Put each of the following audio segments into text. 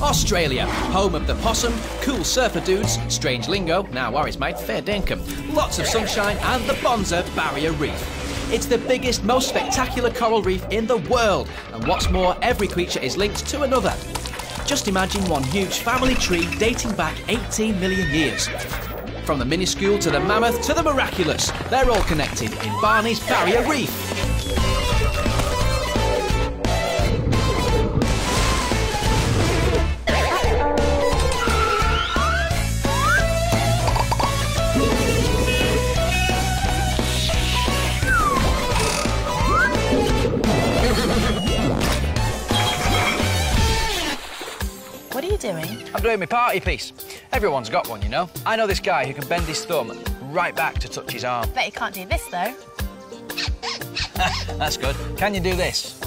Australia, home of the possum, cool surfer dudes, strange lingo, now or his mate, fair dinkum, lots of sunshine and the Bonza Barrier Reef. It's the biggest, most spectacular coral reef in the world, and what's more, every creature is linked to another. Just imagine one huge family tree dating back 18 million years. From the minuscule to the mammoth to the miraculous, they're all connected in Barney's Barrier Reef. What are you doing? I'm doing my party piece. Everyone's got one, you know. I know this guy who can bend his thumb right back to touch his arm. Bet you can't do this, though. That's good. Can you do this?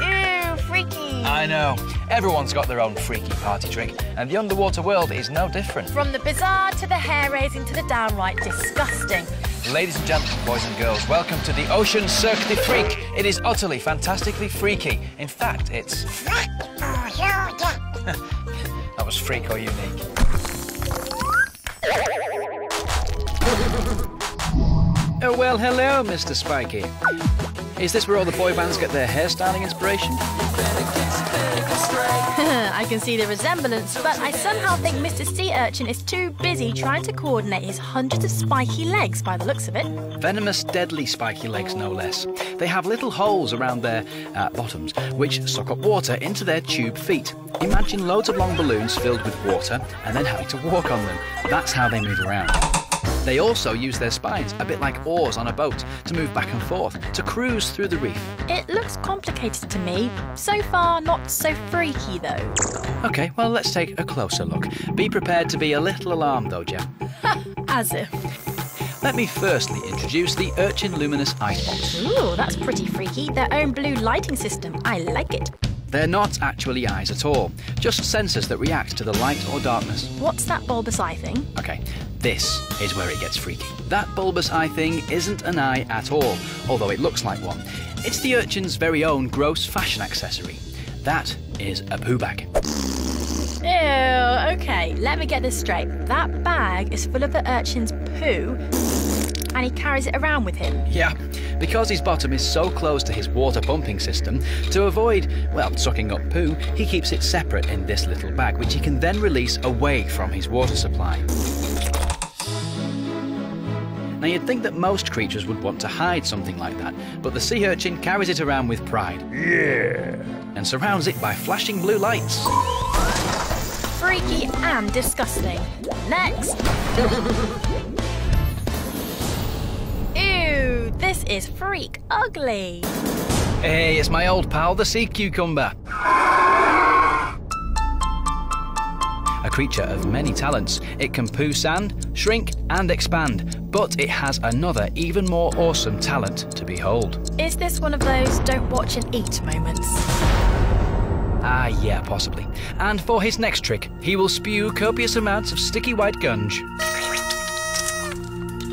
Ew, freaky. I know. Everyone's got their own freaky party trick, and the underwater world is no different. From the bizarre to the hair-raising to the downright disgusting. Ladies and gentlemen, boys and girls, welcome to the Ocean Cirque du Freak. It is utterly, fantastically freaky. In fact, it's... That was freak or unique. Oh, well, hello, Mr. Spiky. Is this where all the boy bands get their hairstyling inspiration? I can see the resemblance, but I somehow think Mr. Sea Urchin is too busy trying to coordinate his hundreds of spiky legs by the looks of it. Venomous, deadly spiky legs, no less. They have little holes around their bottoms, which suck up water into their tube feet. Imagine loads of long balloons filled with water and then having to walk on them. That's how they move around. They also use their spines, a bit like oars on a boat, to move back and forth, to cruise through the reef. It looks complicated to me. So far, not so freaky, though. OK, well, let's take a closer look. Be prepared to be a little alarmed, though, Jem. As if. Let me firstly introduce the Urchin Luminous Icebox. Ooh, that's pretty freaky. Their own blue lighting system. I like it. They're not actually eyes at all, just sensors that react to the light or darkness. What's that bulbous eye thing? OK, this is where it gets freaky. That bulbous eye thing isn't an eye at all, although it looks like one. It's the urchin's very own gross fashion accessory. That is a poo bag. Ew, OK, let me get this straight. That bag is full of the urchin's poo, and he carries it around with him. Yeah, because his bottom is so close to his water pumping system, to avoid, well, sucking up poo, he keeps it separate in this little bag, which he can then release away from his water supply. Now, you'd think that most creatures would want to hide something like that, but the sea urchin carries it around with pride. Yeah! And surrounds it by flashing blue lights. Freaky and disgusting. Next! Ew, this is freak ugly. Hey, it's my old pal, the sea cucumber. A creature of many talents. It can poo sand, shrink and expand, but it has another even more awesome talent to behold. Is this one of those don't watch and eat moments? Ah, yeah, possibly. And for his next trick, he will spew copious amounts of sticky white gunge.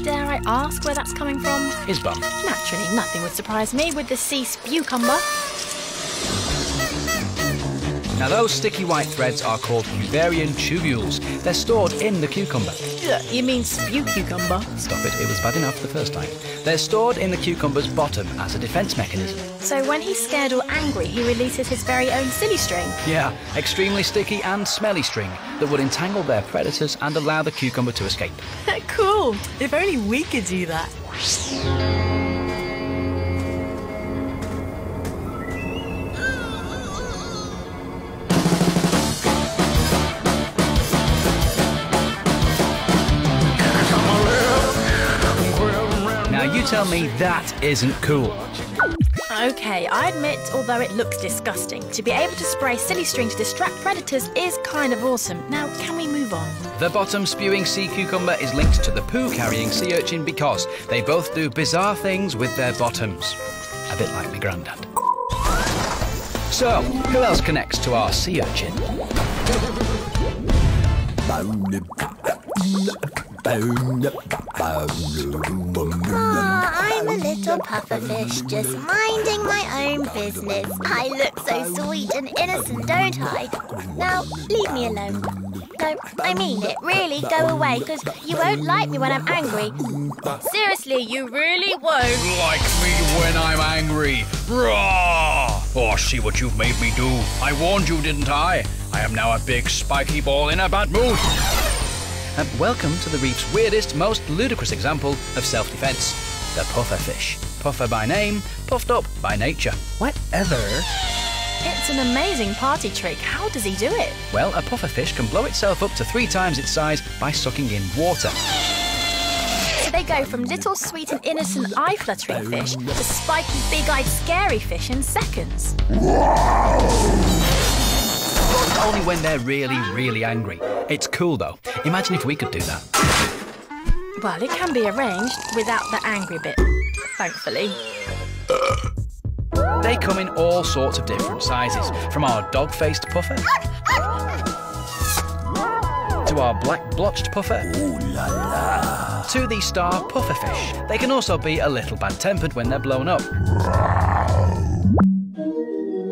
Dare I ask where that's coming from? His bum. Naturally, nothing would surprise me with the sea spewcumber. Now, those sticky white threads are called Cuvarian tubules. They're stored in the cucumber. You mean spew cucumber? Stop it, it was bad enough the first time. They're stored in the cucumber's bottom as a defence mechanism. So when he's scared or angry, he releases his very own silly string? Yeah, extremely sticky and smelly string that would entangle their predators and allow the cucumber to escape. Cool. If only we could do that. You tell me that isn't cool. OK, I admit, although it looks disgusting, to be able to spray silly string to distract predators is kind of awesome. Now, can we move on? The bottom-spewing sea cucumber is linked to the poo-carrying sea urchin because they both do bizarre things with their bottoms. A bit like my granddad. So, who else connects to our sea urchin? I a little pufferfish, just minding my own business. I look so sweet and innocent, don't I? Now, leave me alone. No, I mean it. Really, go away, because you won't like me when I'm angry. Seriously, you really won't. Like me when I'm angry. Roar! Oh, see what you've made me do. I warned you, didn't I? I am now a big spiky ball in a bad mood. And welcome to the reef's weirdest, most ludicrous example of self-defense, the pufferfish. Puffer by name, puffed up by nature. Whatever. It's an amazing party trick. How does he do it? Well, a pufferfish can blow itself up to 3 times its size by sucking in water. So they go from little sweet and innocent eye-fluttering fish to spiky, big-eyed, scary fish in seconds. But only when they're really, really angry. It's cool though. Imagine if we could do that. Well, it can be arranged without the angry bit, thankfully. They come in all sorts of different sizes, from our dog-faced puffer to our black-blotched puffer to the star pufferfish. They can also be a little bad-tempered when they're blown up.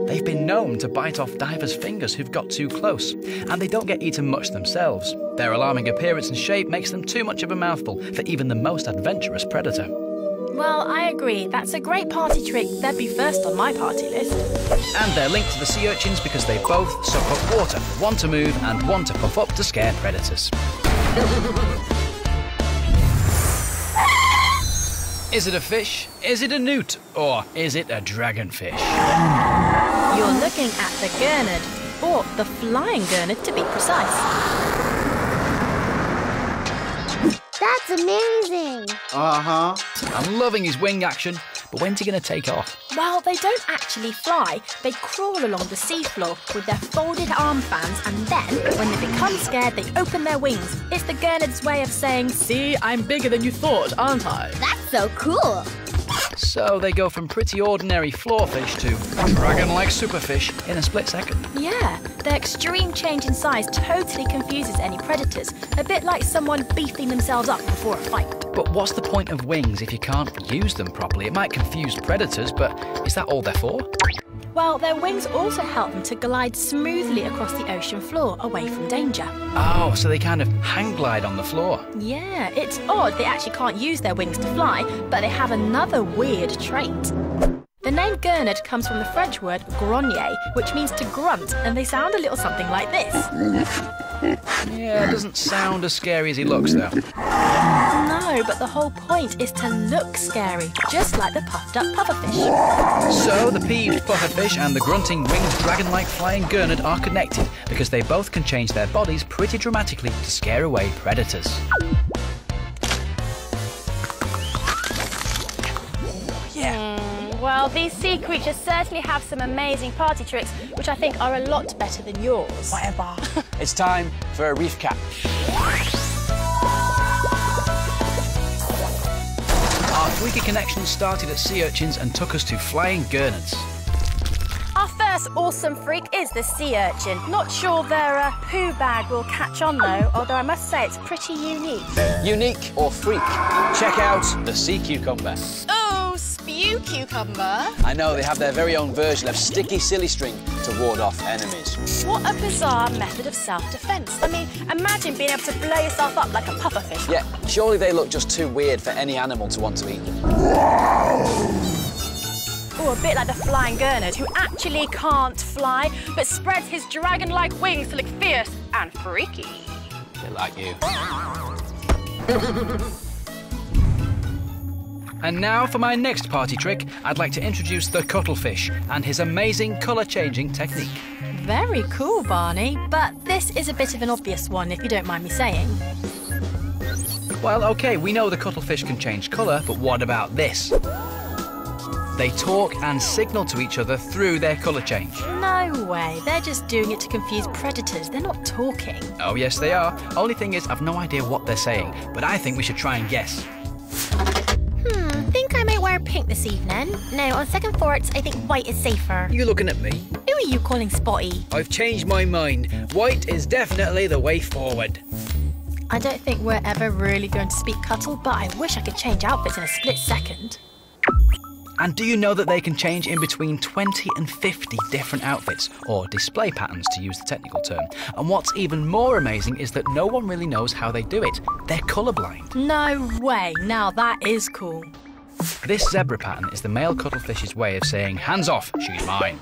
They've been known to bite off divers' fingers who've got too close, and they don't get eaten much themselves. Their alarming appearance and shape makes them too much of a mouthful for even the most adventurous predator. Well, I agree. That's a great party trick. They'd be first on my party list. And they're linked to the sea urchins because they both suck up water, one to move and one to puff up to scare predators. Is it a fish? Is it a newt? Or is it a dragonfish? You're looking at the gurnard, or the flying gurnard to be precise. That's amazing. Uh-huh. I'm loving his wing action, but when's he going to take off? Well, they don't actually fly. They crawl along the seafloor with their folded arm fans, and then, when they become scared, they open their wings. It's the gurnard's way of saying, "See, I'm bigger than you thought, aren't I?" That's so cool. So they go from pretty ordinary floorfish to dragon-like superfish in a split second. Yeah, their extreme change in size totally confuses any predators, a bit like someone beefing themselves up before a fight. But what's the point of wings if you can't use them properly? It might confuse predators, but is that all they're for? Well, their wings also help them to glide smoothly across the ocean floor, away from danger. Oh, so they kind of hang glide on the floor. Yeah, it's odd they actually can't use their wings to fly, but they have another weird trait. The name gurnard comes from the French word grogner, which means to grunt, and they sound a little something like this. Yeah, it doesn't sound as scary as he looks, though. No, but the whole point is to look scary, just like the puffed up pufferfish. So the peeved pufferfish and the grunting winged dragon-like flying gurnard are connected because they both can change their bodies pretty dramatically to scare away predators. Well, these sea creatures certainly have some amazing party tricks, which I think are a lot better than yours. Whatever. It's time for a reef cap. Our freaky connection started at sea urchins and took us to flying gurnards. Our first awesome freak is the sea urchin. Not sure their poo bag will catch on though, although I must say it's pretty unique. Unique or freak? Check out the sea cucumber. Oh, spew cucumber. I know, they have their very own version of sticky silly string to ward off enemies. What a bizarre method of self-defense. I mean, imagine being able to blow yourself up like a pufferfish. Yeah, surely they look just too weird for any animal to want to eat them. Oh, a bit like the flying gurnard, who actually can't fly, but spreads his dragon-like wings to look fierce and freaky. A bit like you. And now for my next party trick, I'd like to introduce the cuttlefish and his amazing colour-changing technique. Very cool, Barney, but this is a bit of an obvious one, if you don't mind me saying. Well, OK, we know the cuttlefish can change colour, but what about this? They talk and signal to each other through their colour change. No way, they're just doing it to confuse predators. They're not talking. Oh, yes, they are. Only thing is, I've no idea what they're saying, but I think we should try and guess. Think I might wear pink this evening. No, on second thoughts, I think white is safer. You looking at me? Who are you calling Spotty? I've changed my mind. White is definitely the way forward. I don't think we're ever really going to speak cuttle, but I wish I could change outfits in a split second. And do you know that they can change in between 20 and 50 different outfits, or display patterns to use the technical term? And what's even more amazing is that no one really knows how they do it. They're colourblind. No way, now that is cool. This zebra pattern is the male cuttlefish's way of saying, hands off, she's mine.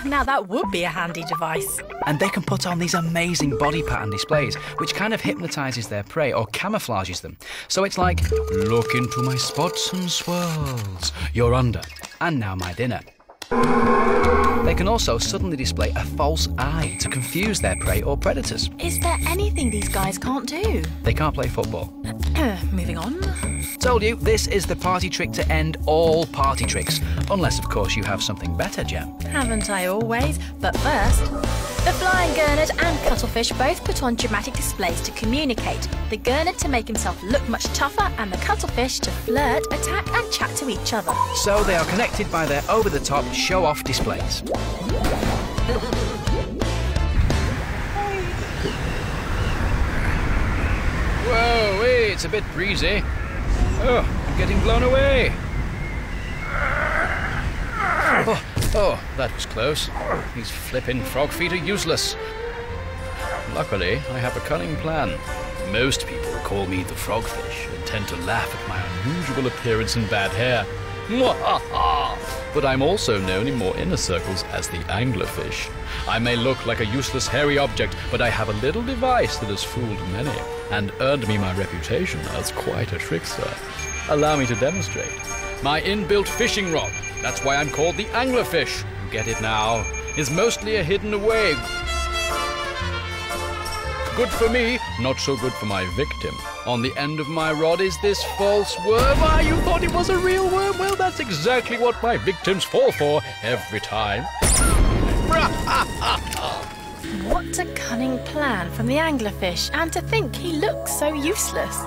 Now that would be a handy device. And they can put on these amazing body pattern displays, which kind of hypnotises their prey or camouflages them. So it's like, look into my spots and swirls, you're under, and now my dinner. They can also suddenly display a false eye to confuse their prey or predators. Is there anything these guys can't do? They can't play football. Moving on. Told you, this is the party trick to end all party tricks. Unless, of course, you have something better, Jem. Haven't I always? But first, the flying gurnard and cuttlefish both put on dramatic displays to communicate. The gurnard to make himself look much tougher, and the cuttlefish to flirt, attack and chat to each other. So they are connected by their over-the-top show-off displays. Whoa, wait, it's a bit breezy. Oh, I'm getting blown away. Oh, that was close. These flippin' frog feet are useless. Luckily, I have a cunning plan. Most people call me the frogfish and tend to laugh at my unusual appearance and bad hair. But I'm also known in more inner circles as the anglerfish. I may look like a useless hairy object, but I have a little device that has fooled many and earned me my reputation as quite a trickster. Allow me to demonstrate. My inbuilt fishing rod, that's why I'm called the anglerfish, you get it now, is mostly a hidden away. Good for me, not so good for my victim. On the end of my rod is this false worm. Ah, you thought it was a real worm? Well, that's exactly what my victims fall for every time. What a cunning plan from the anglerfish, and to think he looks so useless.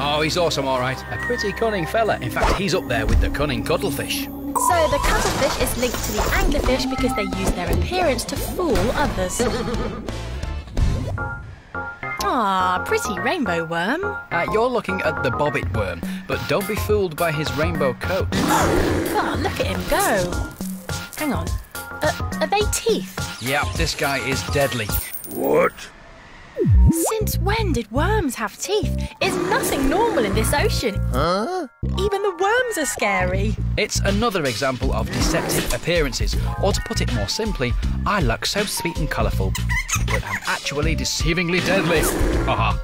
Oh, he's awesome, all right. A pretty cunning fella. In fact, he's up there with the cunning cuttlefish. So the cuttlefish is linked to the anglerfish because they use their appearance to fool others. Ah, pretty rainbow worm. You're looking at the bobbit worm, but don't be fooled by his rainbow coat. God, look at him go. Hang on. Are they teeth? Yeah, this guy is deadly. What? Since when did worms have teeth? Is nothing normal in this ocean? Huh? Even the worms are scary. It's another example of deceptive appearances, or to put it more simply, I look so sweet and colourful, but I'm actually deceivingly deadly. Haha.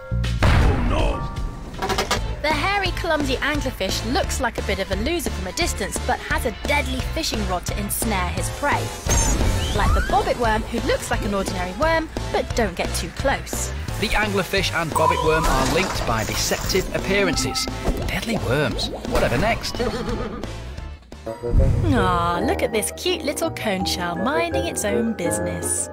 Oh no. The hairy, clumsy anglerfish looks like a bit of a loser from a distance, but has a deadly fishing rod to ensnare his prey. Like the bobbit worm, who looks like an ordinary worm, but don't get too close. The anglerfish and bobbit worm are linked by deceptive appearances. Deadly worms. Whatever next? Aw, look at this cute little cone shell minding its own business.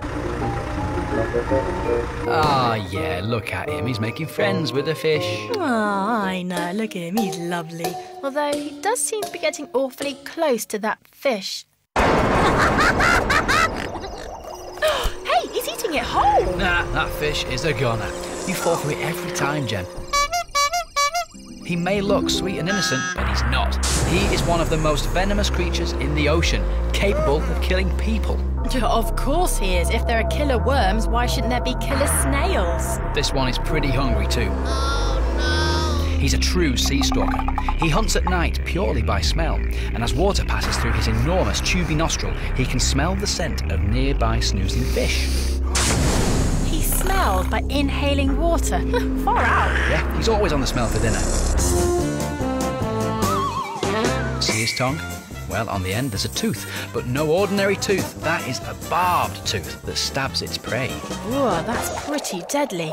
Ah, yeah, look at him. He's making friends with the fish. Aw, I know, look at him, he's lovely. Although he does seem to be getting awfully close to that fish. Hey, he's eating it whole! Nah, that fish is a goner. You fall for it every time, Jen. He may look sweet and innocent, but he's not. He is one of the most venomous creatures in the ocean, capable of killing people. Of course he is. If there are killer worms, why shouldn't there be killer snails? This one is pretty hungry too. He's a true sea stalker. He hunts at night purely by smell, and as water passes through his enormous tubey nostril, he can smell the scent of nearby snoozing fish. He smells by inhaling water. Far out. Yeah, he's always on the smell for dinner. See his tongue? Well, on the end there's a tooth, but no ordinary tooth. That is a barbed tooth that stabs its prey. Ooh, that's pretty deadly.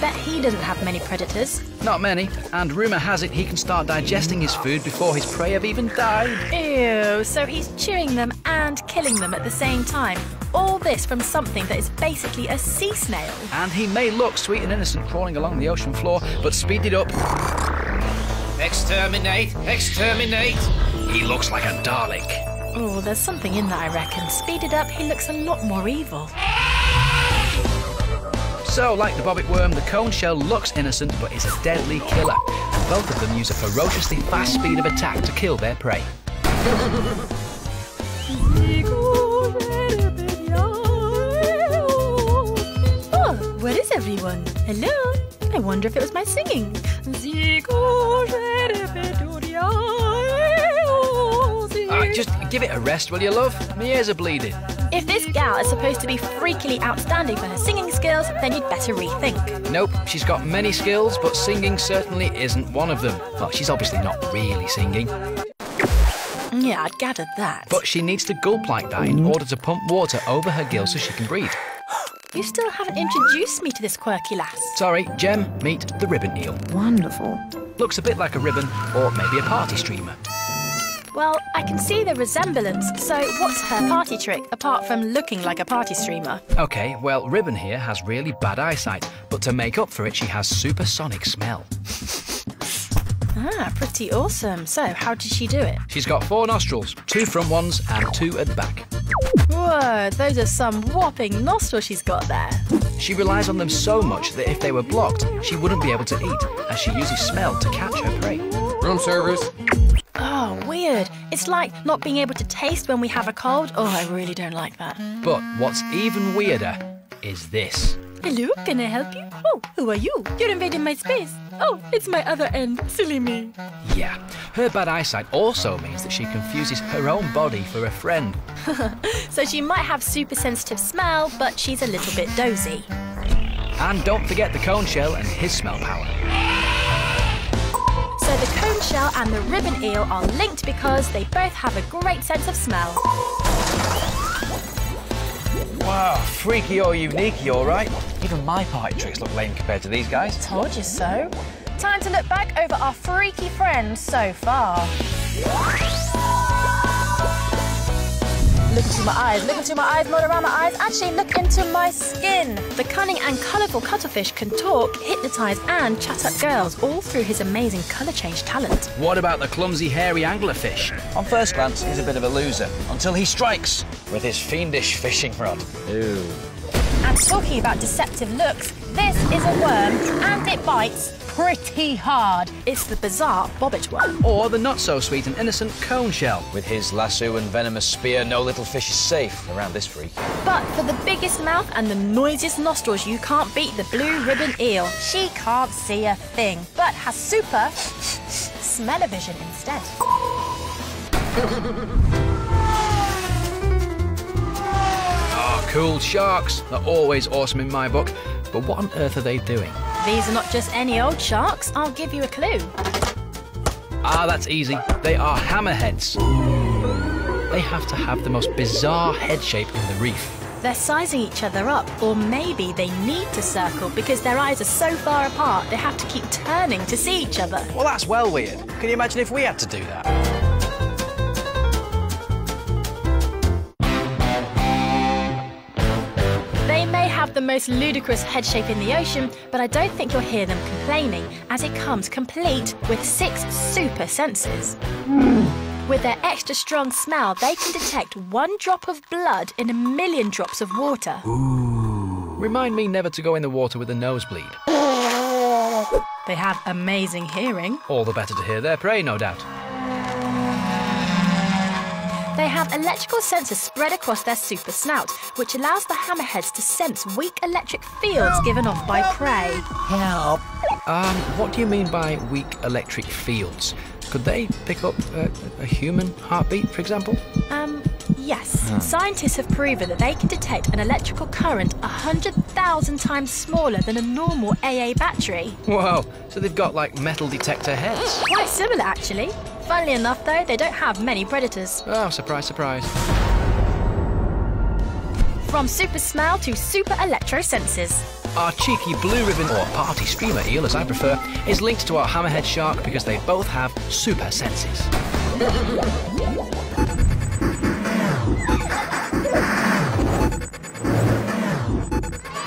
Bet he doesn't have many predators. Not many, and rumour has it he can start digesting his food before his prey have even died. Ew, so he's chewing them and killing them at the same time. All this from something that is basically a sea snail. And he may look sweet and innocent crawling along the ocean floor, but speed it up. Exterminate! Exterminate! He looks like a Dalek. Oh, there's something in that, I reckon. Speed it up, he looks a lot more evil. So, like the bobbit worm, the cone shell looks innocent but is a deadly killer. And both of them use a ferociously fast speed of attack to kill their prey. Oh, where is everyone? Hello? I wonder if it was my singing. Just give it a rest, will you, love? My ears are bleeding. If this gal is supposed to be freakily outstanding for her singing skills, then you'd better rethink. Nope, she's got many skills, but singing certainly isn't one of them. Well, she's obviously not really singing. Yeah, I'd gathered that. But she needs to gulp like that in order to pump water over her gills so she can breathe. You still haven't introduced me to this quirky lass. Sorry, Jem, meet the ribbon eel. Wonderful. Looks a bit like a ribbon, or maybe a party streamer. Well, I can see the resemblance, so what's her party trick, apart from looking like a party streamer? OK, well, Ribbon here has really bad eyesight, but to make up for it, she has supersonic smell. Ah, pretty awesome. So, how did she do it? She's got 4 nostrils, 2 front ones and 2 at the back. Whoa, those are some whopping nostrils she's got there. She relies on them so much that if they were blocked, she wouldn't be able to eat, as she uses smell to catch her prey. Room service. Oh, weird. It's like not being able to taste when we have a cold. Oh, I really don't like that. But what's even weirder is this. Hello, can I help you? Oh, who are you? You're invading my space. Oh, it's my other end. Silly me. Yeah, her bad eyesight also means that she confuses her own body for a friend. So she might have super sensitive smell, but she's a little bit dozy. And don't forget the cone shell and his smell power. So the cone shell and the ribbon eel are linked because they both have a great sense of smell. Wow, freaky or unique, all right? Even my party tricks look lame compared to these guys. Told you so. Time to look back over our freaky friends so far. Look into my eyes, not around my eyes. Actually, look into my skin. The cunning and colourful cuttlefish can talk, hypnotise and chat up girls, all through his amazing colour change talent. What about the clumsy, hairy anglerfish? On first glance, he's a bit of a loser, until he strikes with his fiendish fishing rod. Ew. And talking about deceptive looks, this is a worm and it bites pretty hard. It's the bizarre bobbit worm. Or the not-so-sweet and innocent cone shell. With his lasso and venomous spear, no little fish is safe around this freak. But for the biggest mouth and the noisiest nostrils, you can't beat the blue ribbon eel. She can't see a thing, but has super smell-o-vision instead. Oh, cool sharks. They're always awesome in my book. But what on earth are they doing? These are not just any old sharks. I'll give you a clue. Ah, that's easy. They are hammerheads. They have to have the most bizarre head shape in the reef. They're sizing each other up, or maybe they need to circle because their eyes are so far apart they have to keep turning to see each other. Well, that's well weird. Can you imagine if we had to do that? They may have the most ludicrous head shape in the ocean, but I don't think you'll hear them complaining, as it comes complete with 6 super senses. With their extra strong smell, they can detect 1 drop of blood in 1,000,000 drops of water. Remind me never to go in the water with a nosebleed. They have amazing hearing. All the better to hear their prey, no doubt. They have electrical sensors spread across their super snout, which allows the hammerheads to sense weak electric fields given off by prey. Help. What do you mean by weak electric fields? Could they pick up a human heartbeat, for example? Yes. Scientists have proven that they can detect an electrical current 100,000 times smaller than a normal AA battery. Whoa, so they've got, like, metal detector heads. Quite similar, actually. Funnily enough, though, they don't have many predators. Oh, surprise, surprise. From super smell to super electro senses. Our cheeky blue ribbon, or party streamer eel as I prefer, is linked to our hammerhead shark because they both have super senses.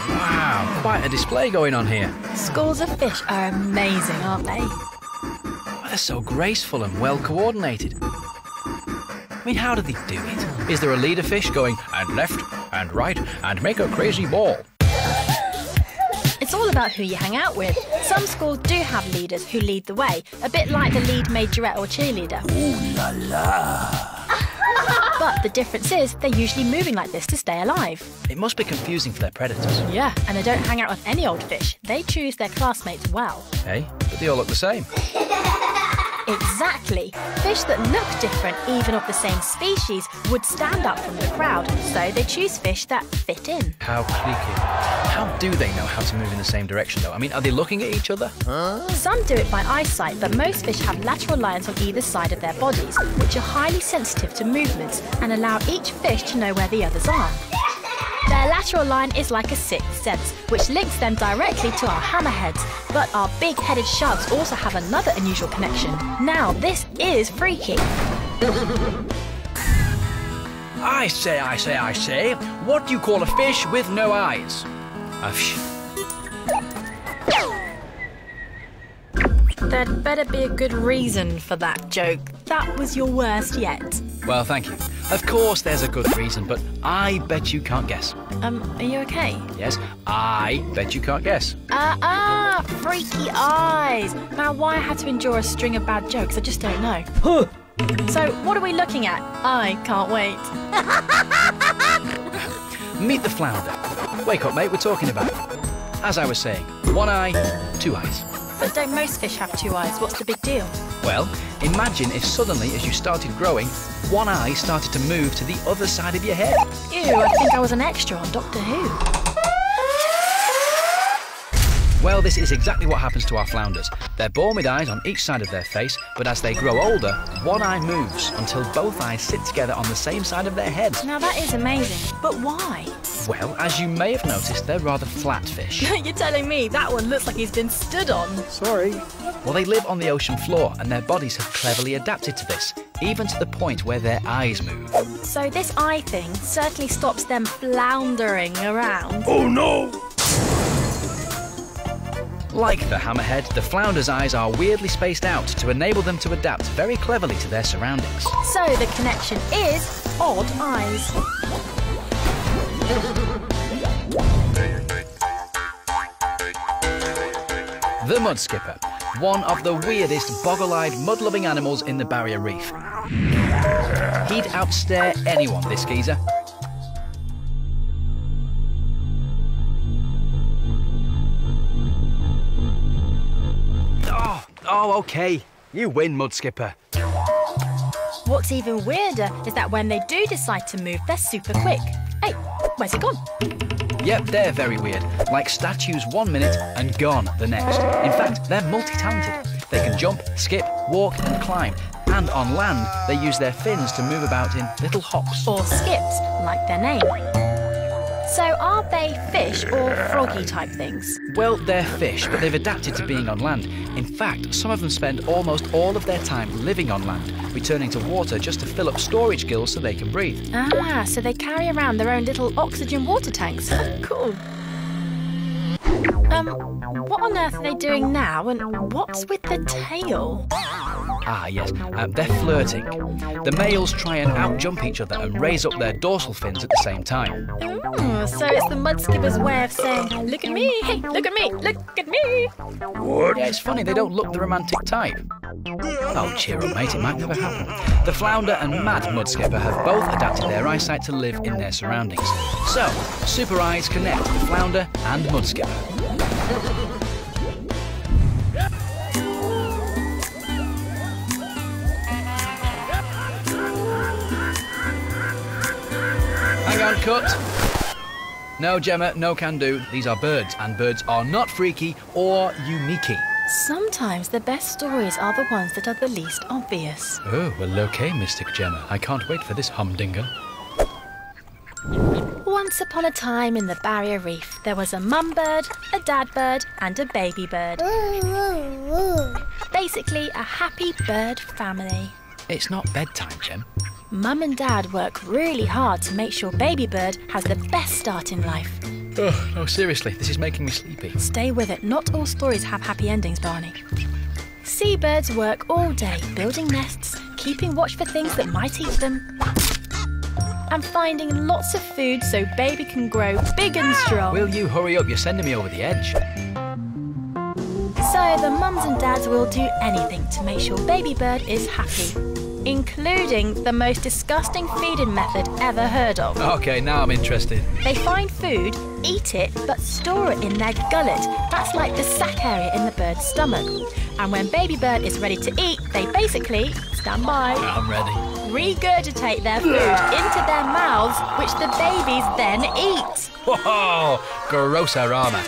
Wow, quite a display going on here. Schools of fish are amazing, aren't they? They're so graceful and well coordinated. I mean, how do they do it? Is there a leader fish going and left and right and make a crazy ball? It's all about who you hang out with. Some schools do have leaders who lead the way, a bit like the lead majorette or cheerleader. Ooh la la! But the difference is they're usually moving like this to stay alive. It must be confusing for their predators. Yeah, and they don't hang out with any old fish. They choose their classmates well. Hey, but they all look the same. Exactly. Fish that look different, even of the same species, would stand out from the crowd, so they choose fish that fit in. How cliquey. How do they know how to move in the same direction, though? I mean, are they looking at each other? Some do it by eyesight, but most fish have lateral lines on either side of their bodies, which are highly sensitive to movements and allow each fish to know where the others are. Their lateral line is like a sixth sense, which links them directly to our hammerheads. But our big-headed sharks also have another unusual connection. Now, this is freaky. I say. What do you call a fish with no eyes? A fish. There'd better be a good reason for that joke. That was your worst yet. Well, thank you. Of course there's a good reason, but I bet you can't guess. Are you okay? Yes, I bet you can't guess. Freaky eyes. Now, why I had to endure a string of bad jokes, I just don't know. So, what are we looking at? I can't wait. Meet the flounder. Wake up, mate, we're talking about it. As I was saying, one eye, two eyes. But don't most fish have two eyes? What's the big deal? Well, imagine if suddenly, as you started growing, one eye started to move to the other side of your head. Ew, I think I was an extra on Doctor Who. Well, this is exactly what happens to our flounders. They're born with eyes on each side of their face, but as they grow older, one eye moves until both eyes sit together on the same side of their head. Now that is amazing, but why? Well, as you may have noticed, they're rather flat fish. You're telling me that one looks like he's been stood on. Sorry. Well, they live on the ocean floor, and their bodies have cleverly adapted to this, even to the point where their eyes move. So this eye thing certainly stops them floundering around. Oh no! Like the hammerhead, the flounder's eyes are weirdly spaced out to enable them to adapt very cleverly to their surroundings. So the connection is odd eyes. The mud skipper, one of the weirdest boggle-eyed mud-loving animals in the Barrier Reef. He'd outstare anyone, this geezer. Oh, okay. You win, mud skipper. What's even weirder is that when they do decide to move, they're super quick. Hey, where's it gone? Yep, they're very weird. Like statues 1 minute and gone the next. In fact, they're multi-talented. They can jump, skip, walk and climb. And on land, they use their fins to move about in little hops. Or skips, like their name. So are they fish or froggy type things? Well, they're fish, but they've adapted to being on land. In fact, some of them spend almost all of their time living on land, returning to water just to fill up storage gills so they can breathe. Ah, so they carry around their own little oxygen water tanks. Cool. What on earth are they doing now, and what's with the tail? Ah, yes, they're flirting. The males try and out-jump each other and raise up their dorsal fins at the same time. So it's the mud skipper's way of saying, look at me, hey, look at me, look at me. What? Yeah, it's funny, they don't look the romantic type. Oh, cheer up, mate, it might never happen. The flounder and mad mud skipper have both adapted their eyesight to live in their surroundings. So, super eyes connect the flounder and mud skipper. Hang on, cut. No, Gemma, no can do. These are birds, and birds are not freaky or unique. Sometimes the best stories are the ones that are the least obvious. Oh, well, okay, Mystic Gemma. I can't wait for this humdinger. Once upon a time in the Barrier Reef, there was a mum bird, a dad bird, and a baby bird. Basically, a happy bird family. It's not bedtime, Gem. Mum and Dad work really hard to make sure baby bird has the best start in life. Oh, no, seriously, this is making me sleepy. Stay with it. Not all stories have happy endings, Barney. Seabirds work all day, building nests, keeping watch for things that might eat them. and finding lots of food so baby can grow big and strong. Will you hurry up? You're sending me over the edge. So the mums and dads will do anything to make sure baby bird is happy, including the most disgusting feeding method ever heard of. Okay, now I'm interested. They find food, eat it, but store it in their gullet. That's like the sac area in the bird's stomach. And when baby bird is ready to eat, they basically, stand by, I'm ready. regurgitate their food into their mouths, which the babies then eat. Whoa! Gross-arama.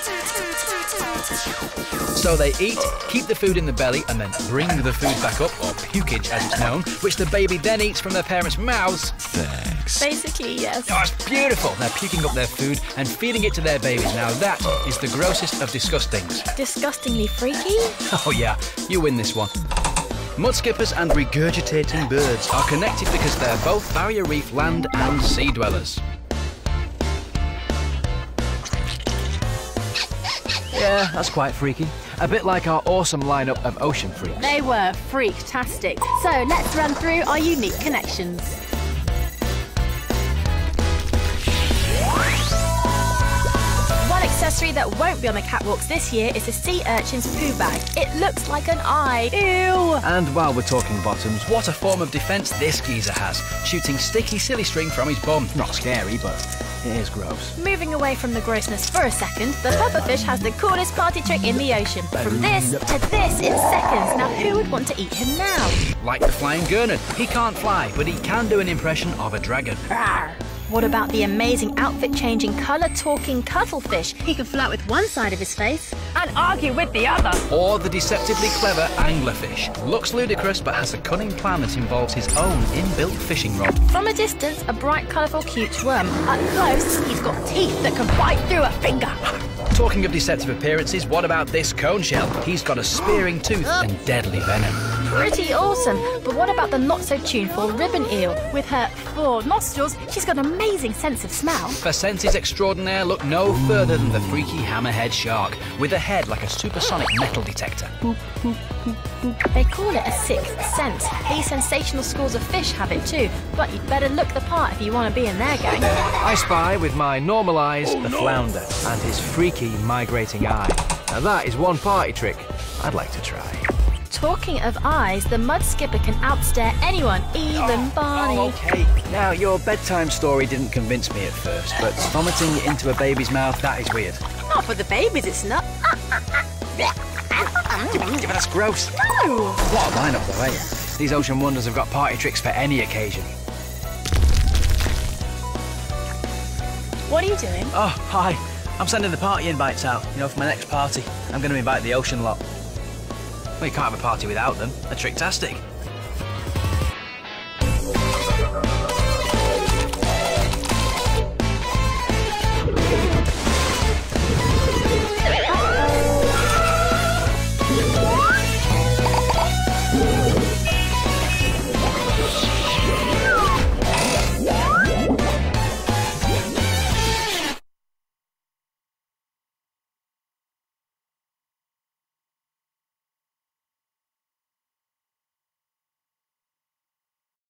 So they eat, keep the food in the belly, and then bring the food back up, or pukage as it's known, which the baby then eats from their parents' mouths. Thanks. Basically, yes. Oh, it's beautiful. They're puking up their food and feeding it to their babies. Now that is the grossest of disgustings. Disgustingly freaky? Oh yeah, you win this one. Mudskippers and regurgitating birds are connected because they're both barrier reef land and sea dwellers. Yeah, that's quite freaky. A bit like our awesome lineup of ocean freaks. They were freaktastic. So let's run through our unique connections. One accessory that won't be on the catwalks this year is the sea urchin's poo bag. It looks like an eye. Ew! And while we're talking bottoms, what a form of defence this geezer has, shooting sticky silly string from his bum. Not scary, but it is gross. Moving away from the grossness for a second, the pufferfish has the coolest party trick in the ocean. From this to this in seconds. Now who would want to eat him now? Like the flying gurnard. He can't fly, but he can do an impression of a dragon. Rawr. What about the amazing outfit-changing, colour-talking cuttlefish? He can float with one side of his face and argue with the other. Or the deceptively clever anglerfish. Looks ludicrous, but has a cunning plan that involves his own inbuilt fishing rod. From a distance, a bright, colourful, cute worm. Up close, he's got teeth that can bite through a finger. Talking of deceptive appearances, what about this cone shell? He's got a spearing tooth and deadly venom. Pretty awesome, but what about the not-so-tuneful ribbon eel? With her 4 nostrils, she's got an amazing sense of smell. For senses extraordinaire, look no further than the freaky hammerhead shark, with a head like a supersonic metal detector. They call it a 6th sense. These sensational schools of fish have it too, but you'd better look the part if you want to be in their gang. I spy with my normal eyes the flounder and his freaky migrating eye. Now that is one party trick I'd like to try. Talking of eyes, the mud skipper can outstare anyone, even Barney. Oh, okay. Now, your bedtime story didn't convince me at first, but vomiting into a baby's mouth, that is weird. Not for the babies, it's not. Yeah, but that's gross. No! What a lineup though, eh? These ocean wonders have got party tricks for any occasion. What are you doing? Oh, hi. I'm sending the party invites out, for my next party. I'm going to invite the ocean lot. Well, you can't have a party without them. They're tricktastic.